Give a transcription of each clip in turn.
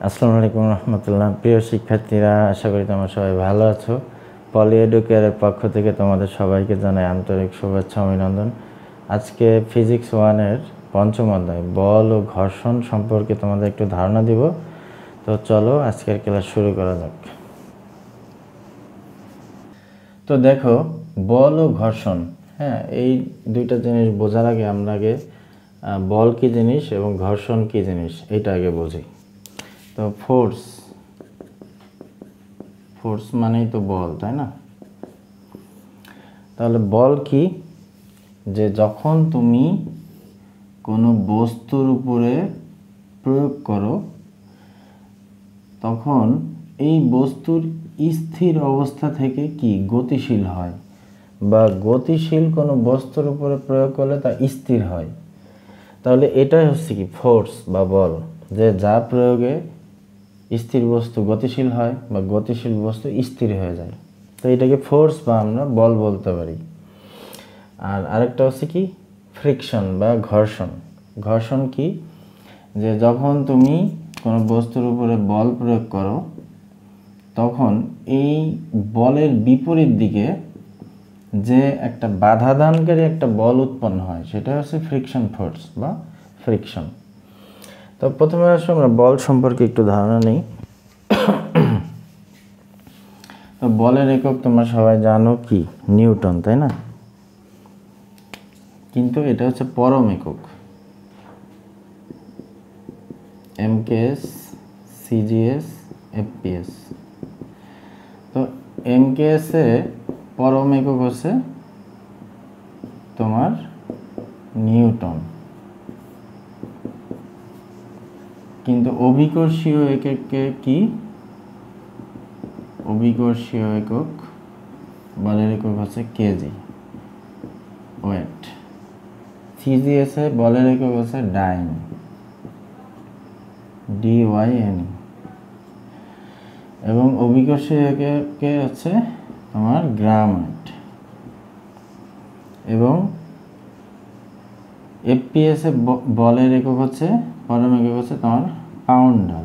আসসালামু আলাইকুম রহমতুল্লাহ। প্রিয় শিক্ষার্থীরা, আশা করি তোমরা সবাই ভালো আছো। পলি এডুকেয়ারের পক্ষ থেকে তোমাদের সবাইকে জানাই আন্তরিক শুভেচ্ছা অভিনন্দন। আজকে ফিজিক্স 1-এর পঞ্চম অধ্যায় বল ও ঘর্ষণ সম্পর্কে তোমাদের একটু ধারণা দিব। তো চলো আজকের ক্লাস শুরু করা যাক। তো দেখো, বল ও ঘর্ষণ, এই দুইটা জিনিস বোঝার আগে আমরা বল কী জিনিস এবং ঘর্ষণ কী জিনিস এইটা আগে বুঝি। তো ফোর্স মানেই তো বল, তাই না? তাহলে বল কি? যে যখন তুমি কোনো বস্তুর উপরে প্রয়োগ করো তখন এই বস্তুর স্থির অবস্থা থেকে কি গতিশীল হয়, বা গতিশীল কোনো বস্তুর উপরে প্রয়োগ করলে তা স্থির হয়। তাহলে এটাই হচ্ছে কি ফোর্স বা বল, যে যা প্রয়োগে স্থির বস্তু গতিশীল হয় বা গতিশীল বস্তু স্থির হয়ে যায়। তো এটাকে ফোর্স বা আমরা বল বলতে পারি। আর আরেকটা হচ্ছে কি ফ্রিকশন বা ঘর্ষণ। ঘর্ষণ কি? যে যখন তুমি কোনো বস্তুর উপরে বল প্রয়োগ করো তখন এই বলের বিপরীত দিকে যে একটা বাধা দানকারী একটা বল উৎপন্ন হয়, সেটা হচ্ছে ফ্রিকশন ফোর্স বা ফ্রিকশন। তো প্রথমে আসলে আমরা বল সম্পর্কে একটু ধারণা নিই। তো বলের একক তোমরা সবাই জানো কি? নিউটন, তাই না? কিন্তু এটা হচ্ছে পরম একক, এমকেএস, সিজিএস, এফপিএস। তো এমকেএস এ পরম একক হচ্ছে তোমার নিউটন, কিন্তু অভিকর্ষীয় এককে কি? অভিকর্ষীয় একক বলের একক হচ্ছে কেজি, ওয়েট। সিজিএস এ বলের একক হচ্ছে ডাইন, DYN। এবং অভিকর্ষীয় এককে হচ্ছে তোমার গ্রাম ওয়েট। এবং এফপিএস এ বলের একক হচ্ছে পরম একক হচ্ছে তোমার পাউন্ডার,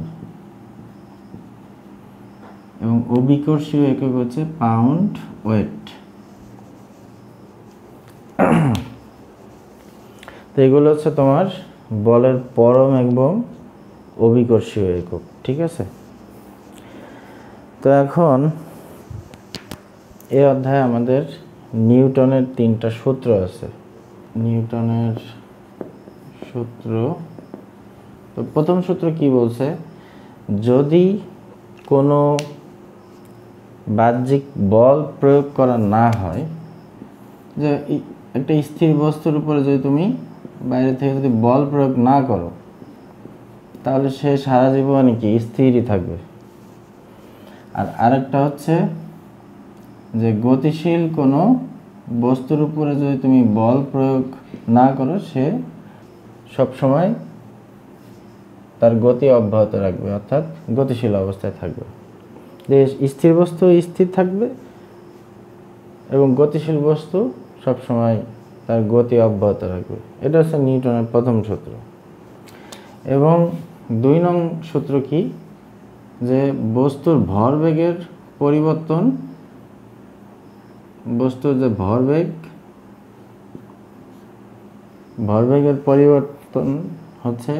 এবং অভিকর্ষীয় একক হচ্ছে পাউন্ড ওয়েট। তো এগুলো হচ্ছে তোমার বলের পরম এবং অভিকর্ষীয় একক, ঠিক আছে? তো এখন এই অধ্যায়ে আমাদের নিউটনের 3টা সূত্র আছে। নিউটনের সূত্র, তো প্রথম সূত্র কি বলছে? যদি কোনো বাহ্যিক বল প্রয়োগ করা না হয়, যে একটা স্থির বস্তুর উপরে যদি তুমি বাইরে থেকে যদি বল প্রয়োগ না করো তাহলে সে সারা জীবনে কি স্থিরই থাকবে। আর আরেকটা হচ্ছে যে গতিশীল কোনো বস্তুর উপরে যদি তুমি বল প্রয়োগ না করো সে সবসময় তার গতি অব্যাহত রাখবে, অর্থাৎ গতিশীল অবস্থায় থাকবে। যে স্থির বস্তু স্থির থাকবে এবং গতিশীল বস্তু সবসময় তার গতি অব্যাহত রাখবে। এটা হচ্ছে নিউটনের প্রথম সূত্র। এবং 2 নং সূত্র কি? যে বস্তুর ভরবেগের পরিবর্তন, বস্তুর যে ভরবেগের পরিবর্তন হচ্ছে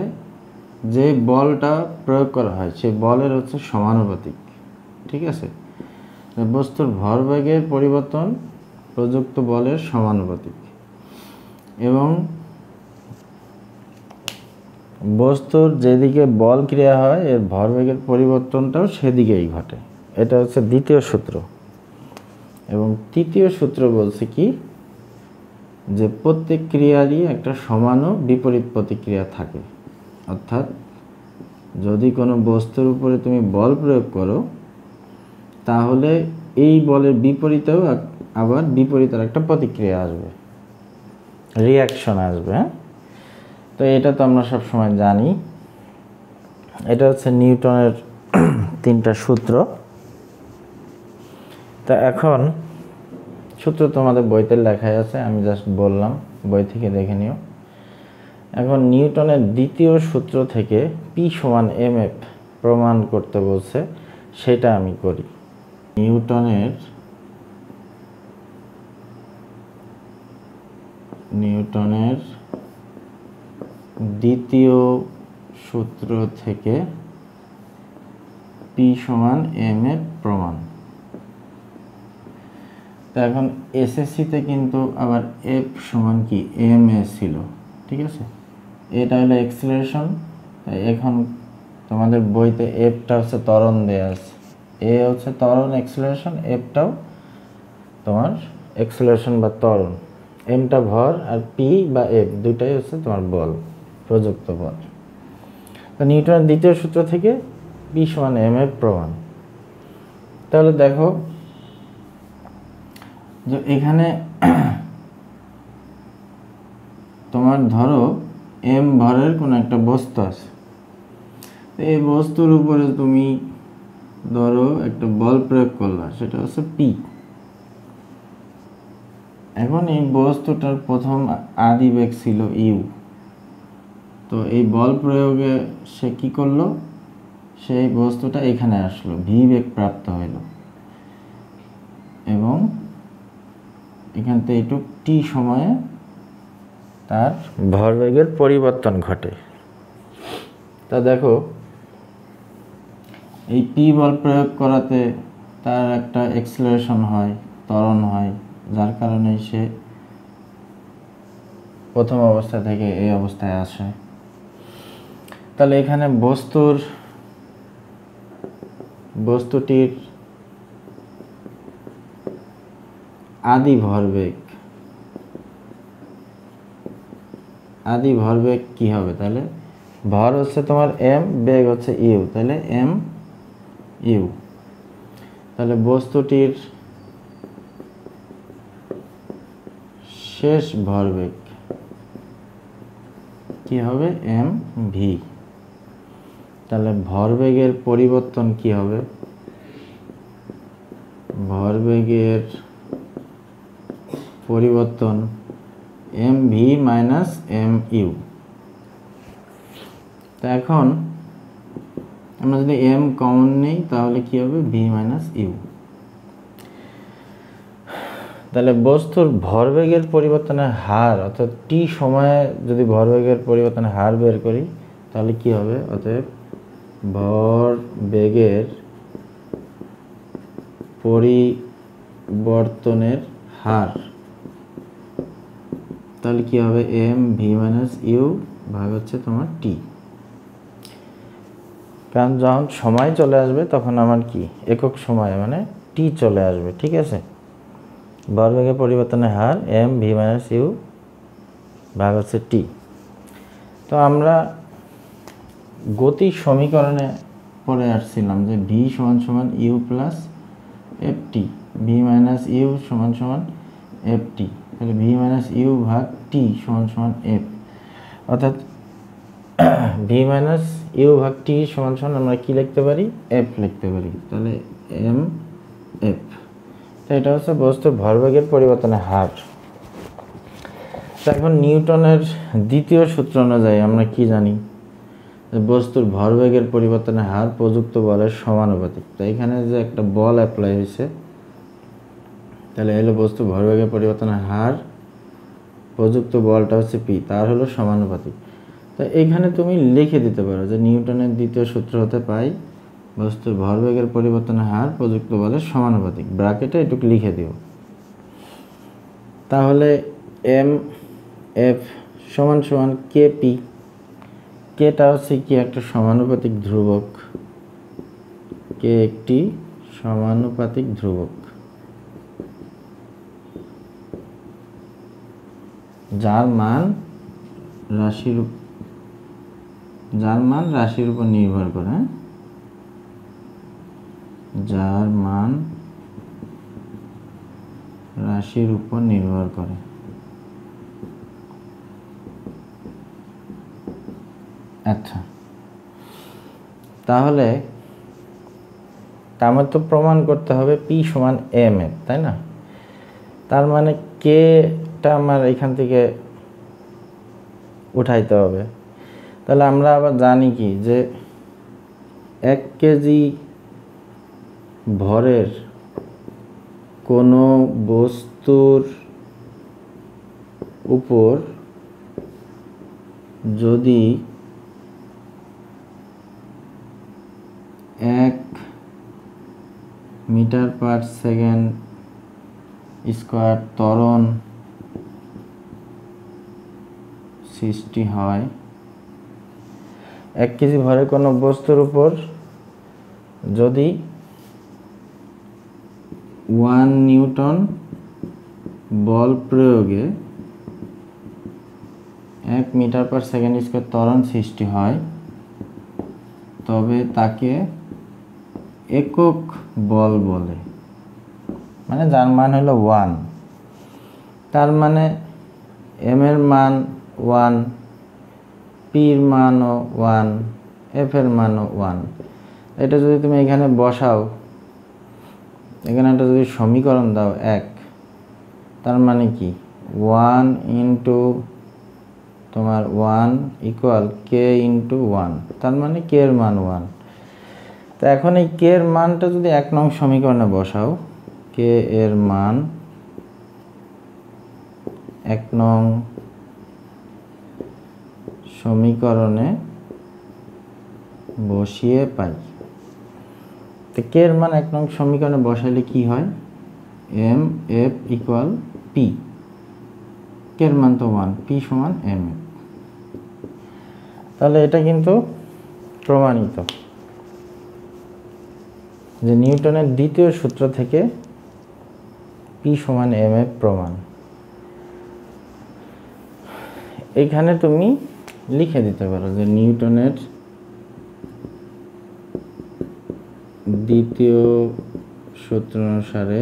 যে বলটা প্রয়োগ করা হয় সেই বলের হচ্ছে সমানুপাতিক, ঠিক আছে? বস্তুর ভরবেগের পরিবর্তন প্রযুক্ত বলের সমানুপাতিক, এবং বস্তুর যেদিকে বল ক্রিয়া হয় এর ভরবেগের পরিবর্তনটাও সেদিকেই ঘটে। এটা হচ্ছে 2য় সূত্র। এবং 3য় সূত্র বলছে কি? যে প্রত্যেক ক্রিয়ারই একটা সমান ও বিপরীত প্রতিক্রিয়া থাকে। অর্থাৎ যদি কোনো বস্তুর উপরে তুমি বল প্রয়োগ করো তাহলে এই বলের বিপরীতেও আবার বিপরীত একটা প্রতিক্রিয়া আসবে, রিয়াকশন আসবে। তো এটা তো আমরা সবসময় জানি। এটা হচ্ছে নিউটনের 3টা সূত্র। তা এখন সূত্র তোমাদের বইতে লেখাই আছে, আমি জাস্ট বললাম, বই থেকে দেখে নিও। এখন নিউটনের 2য় সূত্র থেকে P = mF প্রমাণ করতে বলছে সেটা আমি করি। নিউটনের দ্বিতীয় সূত্র থেকে পি সমান এম এর প্রমাণ। তো এখন এসএসসিতে কিন্তু আবার এফ সমান কি এম এ ছিল, ঠিক আছে। এটা হলো অ্যাক্সিলারেশন, এখন তোমাদের বইতে এফটা হচ্ছে ত্বরণ দেয়া আছে, এ হচ্ছে ত্বরণ অ্যাক্সিলারেশন, এফটাও তোমার অ্যাক্সিলারেশন বা ত্বরণ, এমটা ভর আর পি বা এফ দুইটাই হচ্ছে তোমার বল, প্রযুক্ত বল। তো নিউটনের দ্বিতীয় সূত্র থেকে পি সমান এম এর প্রমাণ। তাহলে দেখো যে এখানে তোমার ধরো এম ভরের কোনো একটা বস্তু আছে, এই বস্তুর উপরে তুমি ধরো একটা বল প্রয়োগ করলা, সেটা হচ্ছে পি। এখন এই বস্তুটার প্রথম আদি বেগ ছিল ইউ, তো এই বল প্রয়োগে সে কি করলো, সেই বস্তুটা এখানে আসলো, ভি বেগ প্রাপ্ত হইল, এবং এখান থেকে একটু টি সময়ে তার ভরবেগের পরিবর্তন ঘটে। তা দেখো এই পি বল প্রয়োগ করাতে তার একটা অ্যাক্সিলারেশন হয়, ত্বরণ হয়, যার কারণে সে প্রথম অবস্থা থেকে এই অবস্থায় আসে। তাহলে এখানে বস্তুটির আদি ভরবেগ কি হবে, তাহলে ভর হচ্ছে তোমার এম, বেগ হচ্ছে ইউ, তাহলে এম ইউ। তাহলে বস্তুটির শেষ ভরবেগ কি হবে, এম ভি। তাহলে ভরবেগের পরিবর্তন কি হবে, ভরবেগের পরিবর্তন M V minus M U. তো এখন আমরা যদি এম কমন নেই তাহলে কি হবে, ভি মাইনাস ইউ। তাহলে বস্তুর ভরবেগের পরিবর্তনের হার, অর্থাৎ টি সময়ে যদি ভরবেগের পরিবর্তনের হার বের করি তাহলে কি হবে, অতএব ভরবেগের পরিবর্তনের হার, তাহলে কি হবে, এম ভি মাইনাস ইউ ভাগ হচ্ছে তোমার টি। কারণ যখন সময় চলে আসবে তখন আমার কি একক সময় মানে টি চলে আসবে, ঠিক আছে। ভরবেগের পরিবর্তনের হার এম ভি মাইনাস ইউ ভাগ হচ্ছে টি। তো আমরা গতির সমীকরণে পড়ে আসছিলাম যে ভি সমান সমান U plus F T, V minus U সমান সমান এফ টি। তাহলে ভি মাইনাস ইউ ভাগ টি সমান সমান এফ, অর্থাৎ ভি মাইনাস ইউ ভাগ টি সমান সমান আমরা কি লিখতে পারি, এফ লিখতে পারি। তাহলে এম এফ। তো এটা হচ্ছে বস্তুর ভরবেগের পরিবর্তনের হার। এখন নিউটনের দ্বিতীয় সূত্র অনুযায়ী আমরা কি জানি, বস্তুর ভরবেগের পরিবর্তনের হার প্রযুক্ত বলের সমানুপাতিক। তো এখানে যে একটা বল অ্যাপ্লাই হয়েছে, তাহলে এলো বস্তু ভরবেগের পরিবর্তনের হার প্রযুক্ত বলটা হচ্ছে পি, তার হলো সমানুপাতিক। তো এইখানে তুমি লিখে দিতে পারো যে নিউটনের দ্বিতীয় সূত্র হতে পাই বস্তুর ভরবেগের পরিবর্তনের হার প্রযুক্ত বলের সমানুপাতিক, ব্র্যাকেটে এটুকু লিখে দিও। তাহলে এম এফ সমান সমান কে পি, কেটা হচ্ছে কি একটা সমানুপাতিক ধ্রুবক, কে একটি সমানুপাতিক ধ্রুবক যার মান রাশির উপর নির্ভর করে, যার মান রাশির উপর নির্ভর করে। আচ্ছা, তাহলে আমার তো প্রমাণ করতে হবে পি সমান এম এফ, তাই না? তার মানে কেটা আমার এখান থেকে উঠাইতে হবে। তাহলে আমরা আবার জানি কি যে 1 কেজি ভরের কোনো বস্তুর উপর যদি 1 মিটার পার সেকেন্ড স্কয়ার ত্বরণ সৃষ্টি হয়, 1 কেজি ভরের কোনো বস্তুর উপর যদি 1 নিউটন বল প্রয়োগে 1 মিটার পার সেকেন্ড স্কয়ার ত্বরণ সৃষ্টি হয়, তবে তাকে একক বল বলে, মানে যার মান হলো 1। তার মানে m এর মান 1, p এর মানও 1, f এর মানও 1। এটা যদি তুমি এখানে বসাও, এখানে একটা যদি সমীকরণ দাও 1, তার মানে কি 1 ইন্টু তোমার 1 ইকুয়াল k ইন্টু 1, তার মানে k এর মান 1। তো এখন এই k এর মানটা যদি 1 নং সমীকরণে বসাও, k এর মান 1 নং সমীকরণে বসিয়ে পাই। তো k এর মান 1 নং সমীকরণে বসাইলে কি হয়, m f equal p, k এর মান তো 1, p সমান m f। তাহলে এটা কিন্তু প্রমাণিত যে নিউটনের দ্বিতীয় সূত্র থেকে p সমান m f প্রমাণ। এখানে তুমি লিখে দিতে পারো যে নিউটনের দ্বিতীয় সূত্র অনুসারে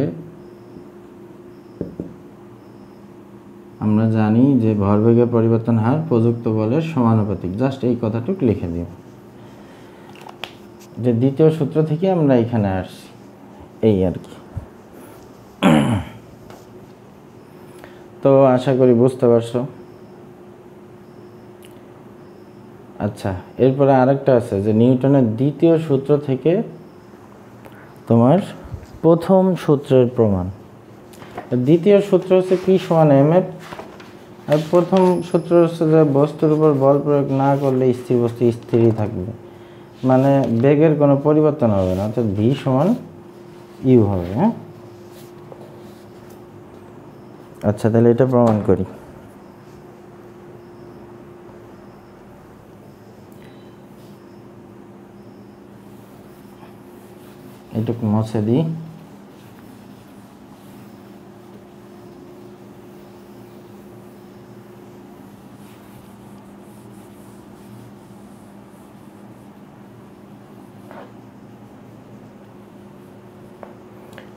আমরা জানি যে ভরবেগের পরিবর্তন হার প্রযুক্ত বলের সমানুপাতিক। জাস্ট এই কথাটুকু লিখে দিও যে দ্বিতীয় সূত্র থেকে আমরা এখানে আসছি, এই আর কি। তো আশা করি বুঝতে পারছো। আচ্ছা, এরপরে আরেকটা আছে যে নিউটনের দ্বিতীয় সূত্র থেকে তোমার প্রথম সূত্রের প্রমাণ। দ্বিতীয় সূত্র হচ্ছে p সমান mf, আর প্রথম সূত্র হচ্ছে যে বস্তুর উপর বল প্রয়োগ না করলে স্থির বস্তু স্থিরই থাকবে, মানে বেগের কোনো পরিবর্তন হবে না, অর্থাৎ v সমান u হবে। হ্যাঁ, আচ্ছা, তাহলে এটা প্রমাণ করি। এটুকু মুছে দিই।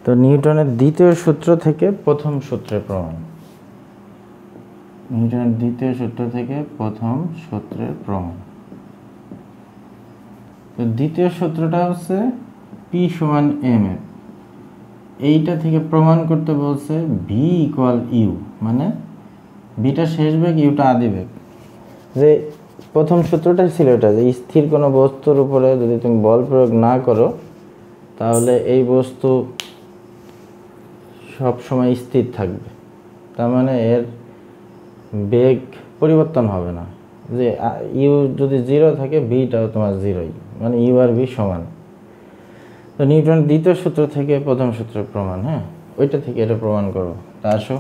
তো নিউটনের দ্বিতীয় সূত্র থেকে প্রথম সূত্রের প্রমাণ। নিউটনের দ্বিতীয় সূত্র থেকে প্রথম সূত্রের প্রমাণ। তো দ্বিতীয় সূত্রটা হচ্ছে p সমান mf। এইটা থেকে প্রমাণ করতে বলছে v ইকুয়াল u, মানে vটা শেষ বেগ, ইউটা আদি বেগ। যে প্রথম সূত্রটা ছিল এটা যে স্থির কোনো বস্তুর উপরে যদি তুমি বল প্রয়োগ না করো, তাহলে এই বস্তু সব সময় স্থির থাকবে, তার মানে এর বেগ পরিবর্তন হবে না। যে ইউ যদি 0 থাকে, ভিটাও তোমার 0ই, মানে ইউ আর ভি সমান। তো নিউটনের দ্বিতীয় সূত্র থেকে প্রথম সূত্রের প্রমাণ। হ্যাঁ, ওইটা থেকে এটা প্রমাণ করো। তা আসো,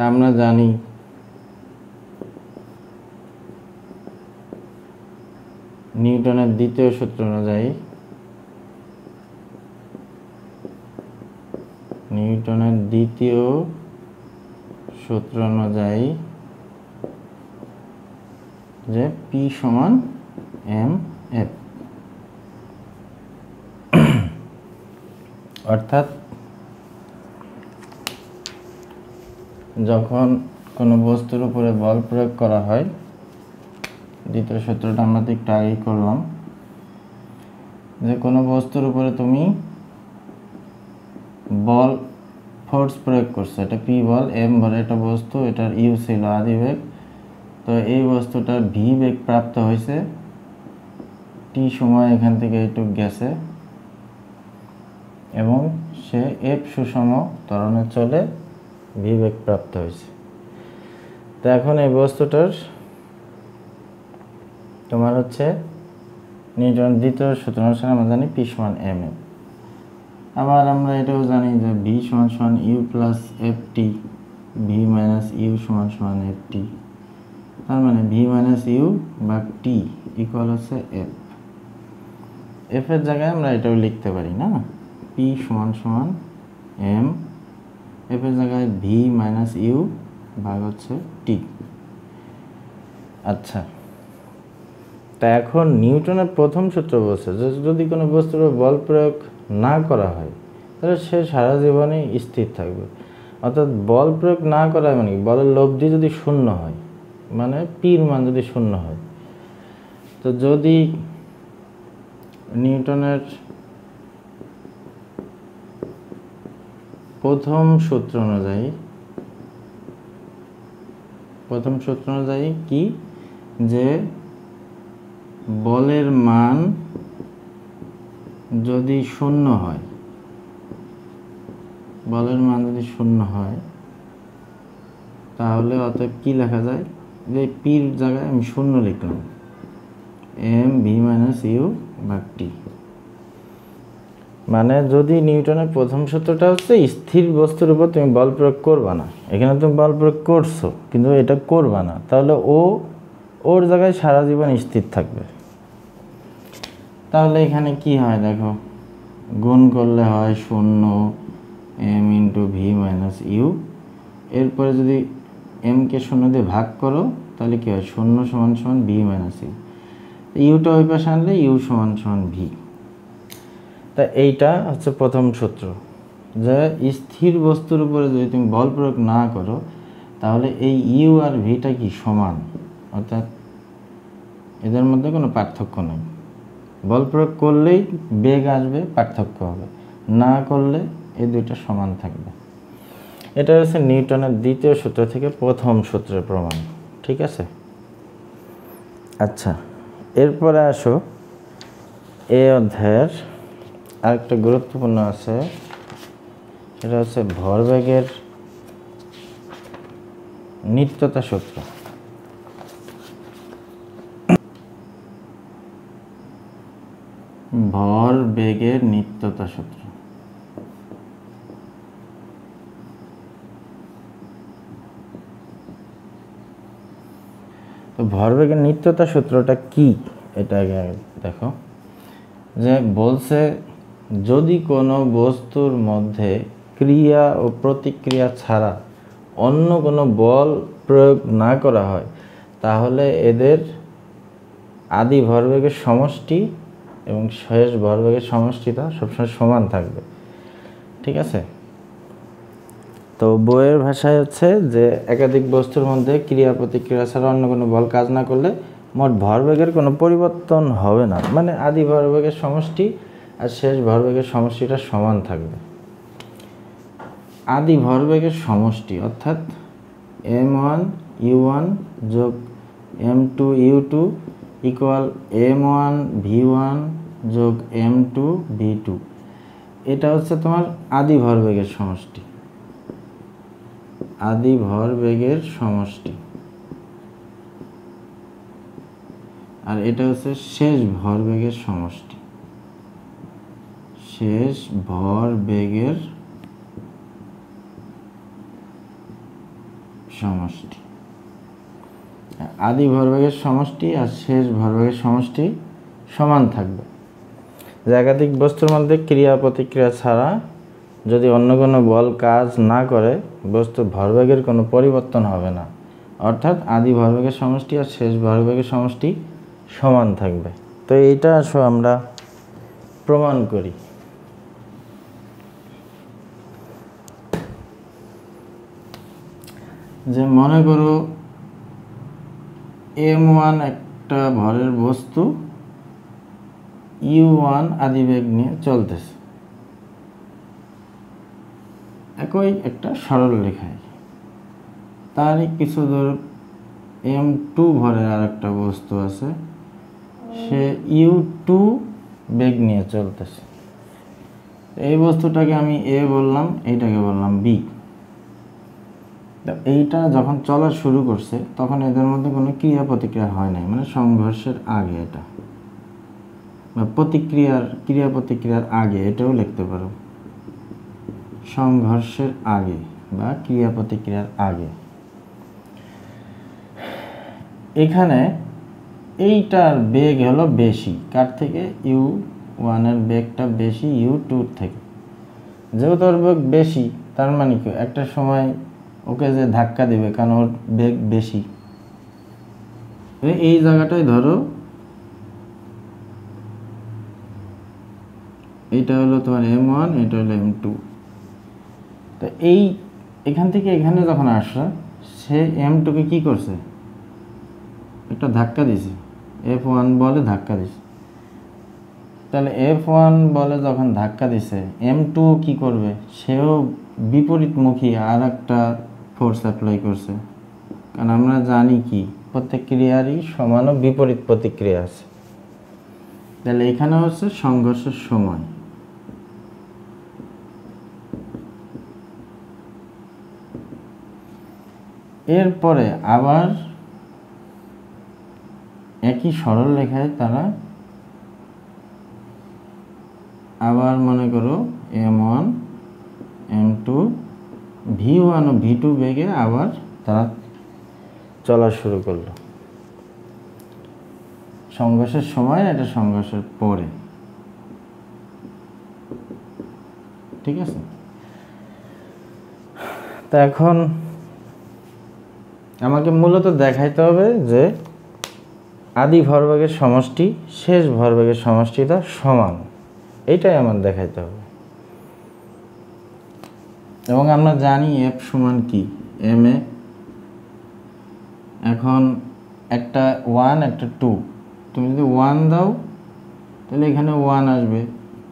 আমরা জানি নিউটনের দ্বিতীয় সূত্র অনুযায়ী যে p সমান mf, অর্থাৎ যখন কোনো বস্তুর উপরে বল প্রয়োগ করা হয়, দ্বিতীয় সূত্রটা আমরা তো একটু আগেই করলাম, যে কোনো বস্তুর উপরে তুমি বল ফোর্স প্রয়োগ করছো, এটা p বল, m বলে এটা বস্তু, এটার u ছিল আদি বেগ। তো এই বস্তুটার v বেগ প্রাপ্ত হয়েছে টি সময় এখান থেকে এইটুক গেছে এবং সে এফ সুষম ত্বরণে চলে ভি বেগ প্রাপ্ত হয়েছে। তো এখন এই বস্তুটার তোমার হচ্ছে নিউটন দ্বিতীয় সূত্র অনুসারে আমরা জানি পি সমান এম এফ। আবার আমরা এটাও জানি যে ভি সমান সমান U plus F T, V minus U সমান সমান এফ টি। তার মানে ভি মাইনাস ইউ বা টি ইকুয়াল হচ্ছে এফ। এফের জায়গায় আমরা এটাও লিখতে পারি না, পি সমান সমান এম, এফের জায়গায় ভি মাইনাস ইউ ভাগ হচ্ছে টি। আচ্ছা, তা এখন নিউটনের প্রথম সূত্র বলছে যে যদি কোনো বস্তুর বল প্রয়োগ না করা হয় তাহলে সে সারা জীবনে স্থির থাকবে। অর্থাৎ বল প্রয়োগ না করা মানে বলের লব্ধি যদি শূন্য হয়, মানে পির মান যদি শূন্য হয়, তো যদি নিউটনের প্রথম সূত্র অনুযায়ী কি, যে বলের মান যদি শূন্য হয়, তাহলে অতএব কি লেখা যায়, যে পির জায়গায় আমি শূন্য লিখলাম, এম ভি মাইনাস ইউ ভাগ টি। মানে যদি নিউটনের প্রথম সূত্রটা হচ্ছে স্থির বস্তুর উপর তুমি বল প্রয়োগ করবা না, এখানে তুমি বল প্রয়োগ করছো কিন্তু এটা করবা না, তাহলে ওর জায়গায় সারা জীবন স্থির থাকবে। তাহলে এখানে কি হয় দেখো, গুণ করলে হয় শূন্য M into V minus U, এরপরে যদি এমকে শূন্য দিয়ে ভাগ করো তাহলে কি হয়, শূন্য সমান সমান ভি মাইনাস ইউ, ইউটা ওই পাশে আনলে ইউ সমান সমান ভি। তা এইটা হচ্ছে প্রথম সূত্র, যে স্থির বস্তুর উপরে যদি তুমি বল প্রয়োগ না করো তাহলে এই ইউ আর ভিটা কি সমান, অর্থাৎ এদের মধ্যে কোনো পার্থক্য নেই। বল প্রয়োগ করলেই বেগ আসবে, পার্থক্য হবে, না করলে এই দুইটা সমান থাকবে। এটা হচ্ছে নিউটনের দ্বিতীয় সূত্র থেকে প্রথম সূত্রের প্রমাণ, ঠিক আছে। আচ্ছা, এরপরে আসো এই অধ্যায়ের আরেকটা গুরুত্বপূর্ণ আছে, সেটা হচ্ছে ভরবেগের নিত্যতা সূত্র। ভরবেগের নিত্যতা সূত্র। তো ভরবেগের নিত্যতা সূত্রটা কি, এটা আগে দেখো। যে বলছে যদি কোনো বস্তুর মধ্যে ক্রিয়া ও প্রতিক্রিয়া ছাড়া অন্য কোনো বল প্রয়োগ না করা হয় তাহলে এদের আদি ভরবেগের সমষ্টি এবং শেষ ভরবেগের সমষ্টিটা সবসময় সমান থাকবে, ঠিক আছে। তো বইয়ের ভাষায় হচ্ছে যে একাধিক বস্তুর মধ্যে ক্রিয়া প্রতিক্রিয়া ছাড়া অন্য কোনো বল কাজ না করলে মোট ভরবেগের কোনো পরিবর্তন হবে না, মানে আদি ভরবেগের সমষ্টি আর শেষ ভরবেগের সমষ্টিটা সমান থাকবে। আদি ভরবেগের সমষ্টি অর্থাৎ m1 u1 যোগ m2 u2 equal m1 v1 যোগ m2 v2, এটা হচ্ছে তোমার আদি ভরবেগের সমষ্টি, আদি ভরবেগের সমষ্টি। আর এটা হচ্ছে শেষ ভরবেগের সমষ্টি, শেষ ভরবেগের সমষ্টি। আদি ভরবেগের সমষ্টি আর শেষ ভরবেগের সমষ্টি সমান থাকবে। যে একাধিক বস্তুর মধ্যে ক্রিয়া প্রতিক্রিয়া ছাড়া যদি অন্য কোনো বল কাজ না করে বস্তুর ভরবেগের কোনো পরিবর্তন হবে না, অর্থাৎ আদি ভরবেগের সমষ্টি আর শেষ ভরবেগের সমষ্টি সমান থাকবে। তো এইটা আসো আমরা প্রমাণ করি। যে মনে করো m1 একটা ভরের বস্তু u1 আদিবেগ নিয়ে চলতেছে একই একটা সরল রেখায়, তারই কিছু দূর m2 ভরের আর একটা বস্তু আছে সে ইউ টু বেগ নিয়ে চলতেছে। এই বস্তুটাকে আমি এ বললাম, এইটাকে বললাম বি। এইটা যখন চলা শুরু করছে তখন এদের মধ্যে কোনো ক্রিয়া প্রতিক্রিয়া হয় নাই, মানে সংঘর্ষের আগে এটা, বা ক্রিয়া প্রতিক্রিয়ার আগে, এটাও লিখতে পারো সংঘর্ষের আগে বা ক্রিয়া প্রতিক্রিয়ার আগে। এখানে এইটার বেগ হলো বেশি, কার থেকে? ইউ ওয়ানের বেগটা বেশি ইউ টুর থেকে। যেহেতু ওর বেগ বেশি, তার মানে কি একটা সময় ওকে যে ধাক্কা দিবে, কারণ ওর বেগ বেশি। এই জায়গাটায় ধরো এইটা হলো তোমার M1, এটা হলো M2। তো এখান থেকে এখানে যখন আসছে, সে M2কে কি করছে? একটা ধাক্কা দিছে, F1 বলে ধাক্কা দিছে। তাহলে F1 বলে যখন ধাক্কা দিছে, M2 কি করবে? সেও বিপরীতমুখী আর একটা ফোর্স অ্যাপ্লাই করছে, কারণ আমরা জানি কি প্রত্যেক ক্রিয়ারই সমান ও বিপরীত প্রতিক্রিয়া আছে। তাহলে এখানে হচ্ছে সংঘর্ষের সময়। এরপরে আবার একই সরল রেখায় তারা আবার মনে করো M1 M2 V1 ও V2 বেগে আবার তারা চলা শুরু করলো। সংঘর্ষের সময়, এটা সংঘর্ষের পরে, ঠিক আছে? তা এখন আমাকে মূলত দেখাইতে হবে যে আদি ভরবেগের সমষ্টি শেষ ভরবেগের সমষ্টিটা সমান, এইটাই আমার দেখাইতে হবে। এবং আমরা জানি এফ সমান কি? M A. এখন একটা 1 একটা 2, তুমি যদি 1 দাও তাহলে এখানে 1 আসবে,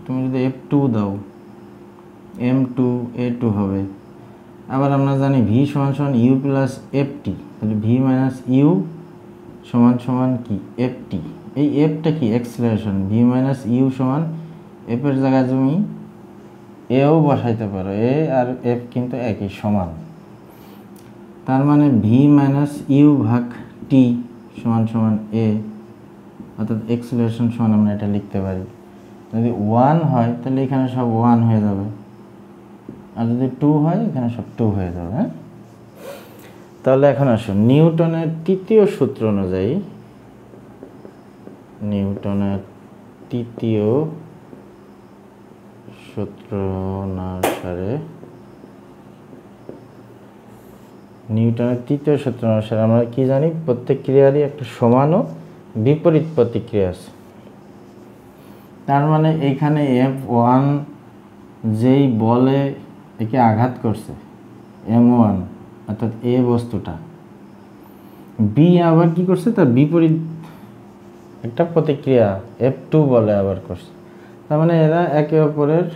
তুমি যদি F2 দাও M2 A2 হবে। আবার আমরা জানি V সমান সমান U প্লাস FT, তাহলে V মাইনাস ইউ সমান সমান কি? FT। এই এফটা কি? অ্যাক্সেলারেশন। V মাইনাস ইউ সমান এফের জায়গায় তুমি এও বসাইতে পারো, এ আর এফ কিন্তু একই সমান। তার মানে V মাইনাস ইউ ভাগ টি সমান সমান এ, অর্থাৎ অ্যাক্সেলারেশন সমান আমরা এটা লিখতে পারি। যদি 1 হয় তাহলে এখানে সব 1 হয়ে যাবে, আর যদি 2 হয় এখানে সব 2 হয়ে যাবে। হ্যাঁ, তাহলে এখন আসো নিউটনের তৃতীয় সূত্র অনুযায়ী, নিউটনের তৃতীয় সূত্র অনুসারে, নিউটনের তৃতীয় সূত্র অনুসারে আমরা কি জানি? প্রত্যেক ক্রিয়ারই একটা সমান ও বিপরীত প্রতিক্রিয়া আছে। তার মানে এখানে F1 যেই বলে একে আঘাত করছে M1, অর্থাৎ এ বস্তুটা, বি আবার কি করছে? তার বিপরীত একটা প্রতিক্রিয়া F2 বলে আবার করছে। তার মানে এরা একে অপরের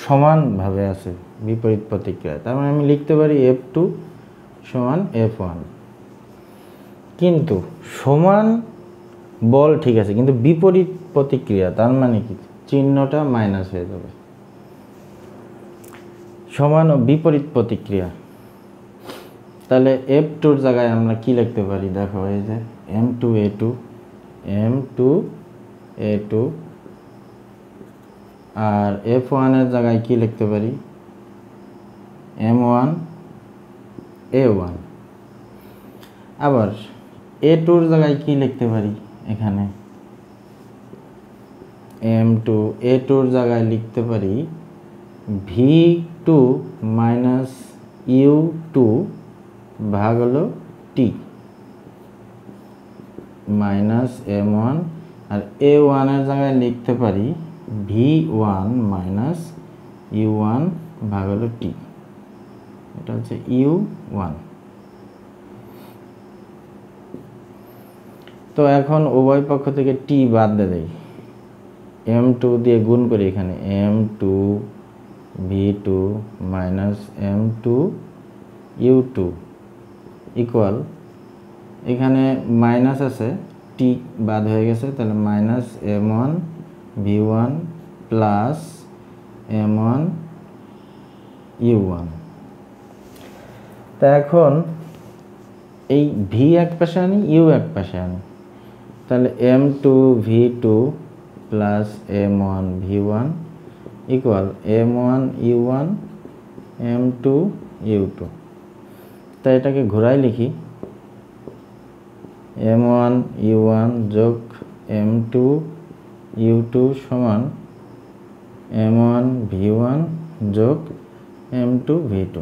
সমানভাবে আছে, বিপরীত প্রতিক্রিয়া। তার মানে আমি লিখতে পারি F2 সমান F1। কিন্তু সমান বল ঠিক আছে, কিন্তু বিপরীত প্রতিক্রিয়া, তার মানে কি? চিহ্নটা মাইনাস হয়ে যাবে। সমান ও বিপরীত প্রতিক্রিয়া, তাহলে F2 এর জায়গায় আমরা কি লিখতে পারি? দেখো এই যে M2 A2, M2 A2, আর F1 এর জায়গায় কি লিখতে পারি? M1 A1। আবার A2 এর জায়গায় কি লিখতে পারি? এখানে M2 A2 এর জায়গায় লিখতে পারি V2 মাইনাস U2 ভাগ হলো টি মাইনাস M1, আর A1 এর জায়গায় লিখতে পারি V1 মাইনাস U1 ভাগ হলো টি, এটা হচ্ছে U1। তো এখন উভয় পক্ষ থেকে টি বাদ দিয়ে দেই, M2 দিয়ে গুণ করি, এখানে M2 V2 minus M2 U2 equal, এখানে মাইনাস আছে টি বাদ হয়ে গেছে, তাহলে minus m1 v1 plus m1 u1। তা এখন এই ভি এক পাশে আনি, ইউ এক পাশে আনি, তাহলে m2 v2 plus m1 v1 equal m1 u1 m2 u2। তাই এটাকে ঘোরাই লিখি, m1 u1 যোগ m2 u2 সমান m1 v1 যোগ m2 v2,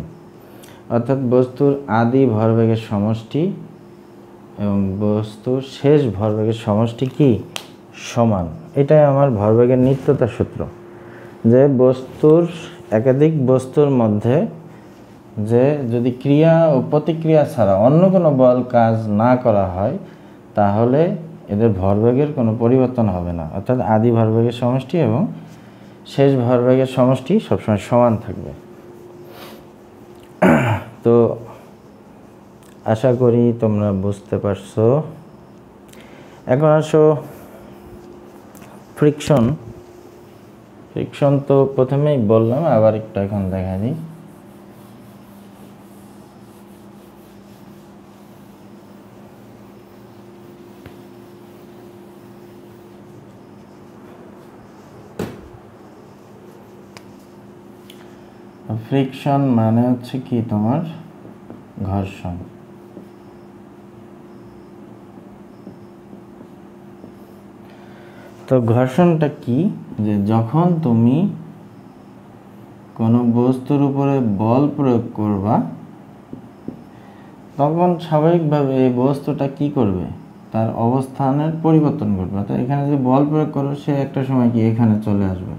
অর্থাৎ বস্তুর আদি ভরবেগের সমষ্টি এবং বস্তুর শেষ ভরবেগের সমষ্টি কি সমান। এটাই আমার ভরবেগের নিত্যতা সূত্র, যে বস্তুর একাধিক বস্তুর মধ্যে যে যদি ক্রিয়া ও প্রতিক্রিয়া ছাড়া অন্য কোনো বল কাজ না করা হয় তাহলে এদের ভরবেগের কোনো পরিবর্তন হবে না, অর্থাৎ আদি ভরবেগের সমষ্টি এবং শেষ ভরবেগের সমষ্টি সবসময় সমান থাকবে। তো আশা করি তোমরা বুঝতে পারছো। এখন আসো ফ্রিকশন। ফ্রিকশন তো প্রথমেই বললাম, আবার একটু এখন দেখা দিই। ফ্রিকশন মানে হচ্ছে কি তোমার ঘর্ষণ। তো ঘর্ষণটা কি, যে যখন তুমি কোনো বস্তুর উপরে বল প্রয়োগ করবা তখন স্বাভাবিকভাবে এই বস্তুটা কি করবে, তার অবস্থানের পরিবর্তন ঘটবে। তো এখানে যদি বল প্রয়োগ করো সে একটা সময় কি এখানে চলে আসবে,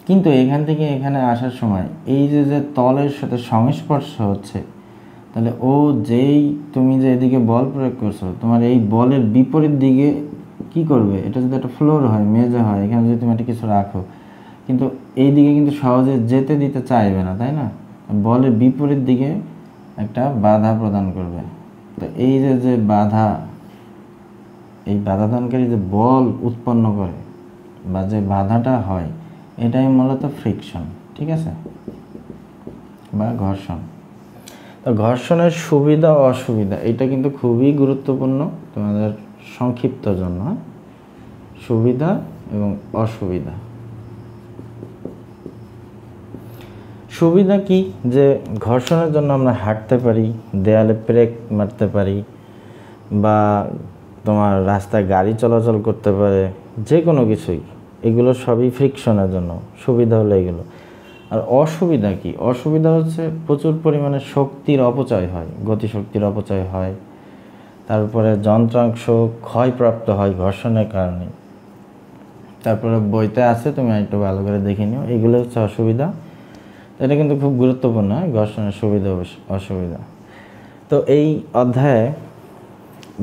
কিন্তু এখান থেকে এখানে আসার সময় এই যে তলের সাথে সংস্পর্শ হচ্ছে, তাহলে ও যেই তুমি যে এদিকে বল প্রয়োগ করছো তোমার এই বলের বিপরীত দিকে কি করবে, এটা যদি একটা ফ্লোর হয়, মেজে হয়, এখানে যদি তুমি একটা কিছু রাখো, কিন্তু এই দিকে কিন্তু সহজে যেতে দিতে চাইবে না, তাই না? বলের বিপরীত দিকে একটা বাধা প্রদান করবে। তো এই যে বাধা, এই বাধাদানকারী যে বল উৎপন্ন করে বা যে বাধাটা হয় এটাই মূলত ফ্রিকশন, ঠিক আছে, বা ঘর্ষণ। তো ঘর্ষণের সুবিধা অসুবিধা এটা কিন্তু খুবই গুরুত্বপূর্ণ তোমাদের সংক্ষিপ্ত জন্য। সুবিধা এবং অসুবিধা। সুবিধা কি, যে ঘর্ষণের জন্য আমরা হাঁটতে পারি, দেয়ালে ব্রেক মারতে পারি, বা তোমার রাস্তায় গাড়ি চলাচল করতে পারে, যে কোনো কিছুই, এগুলো সবই ফ্রিকশনের জন্য। সুবিধা হলো এগুলো। আর অসুবিধা কি, অসুবিধা হচ্ছে প্রচুর পরিমাণে শক্তির অপচয় হয়, গতিশক্তির অপচয় হয়, তারপরে যন্ত্রাংশ ক্ষয়প্রাপ্ত হয় ঘর্ষণের কারণে। তারপরে বইতে আছে, তুমি একটু ভালো করে দেখে নিও, এগুলো হচ্ছে অসুবিধা। এটা কিন্তু খুব গুরুত্বপূর্ণ, ঘর্ষণের সুবিধা অসুবিধা। তো এই অধ্যায়ে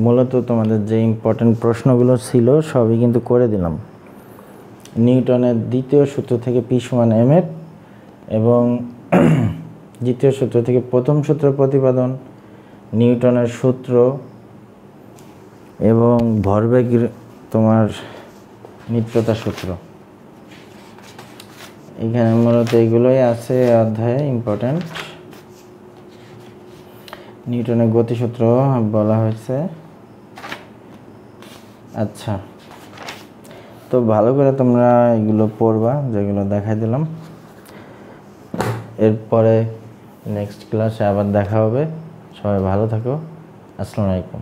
মূলত তোমাদের যে ইম্পর্টেন্ট প্রশ্নগুলো ছিল সবই কিন্তু করে দিলাম। নিউটনের দ্বিতীয় সূত্র থেকে P = mF এবং দ্বিতীয় সূত্র থেকে প্রথম সূত্র প্রতিপাদন, নিউটনের সূত্র এবং ভরবেগের তোমার নিত্যতা সূত্র, এখানে মূলত এগুলোই আছে অধ্যায়ে ইম্পর্টেন্ট। নিউটনের গতিসূত্র বলা হয়েছে। আচ্ছা, তো ভালো করে তোমরা এগুলো পড়বা যেগুলো দেখাই দিলাম। এরপরে নেক্সট ক্লাসে আবার দেখা হবে। সবাই ভালো থাকো। আসসালামু আলাইকুম।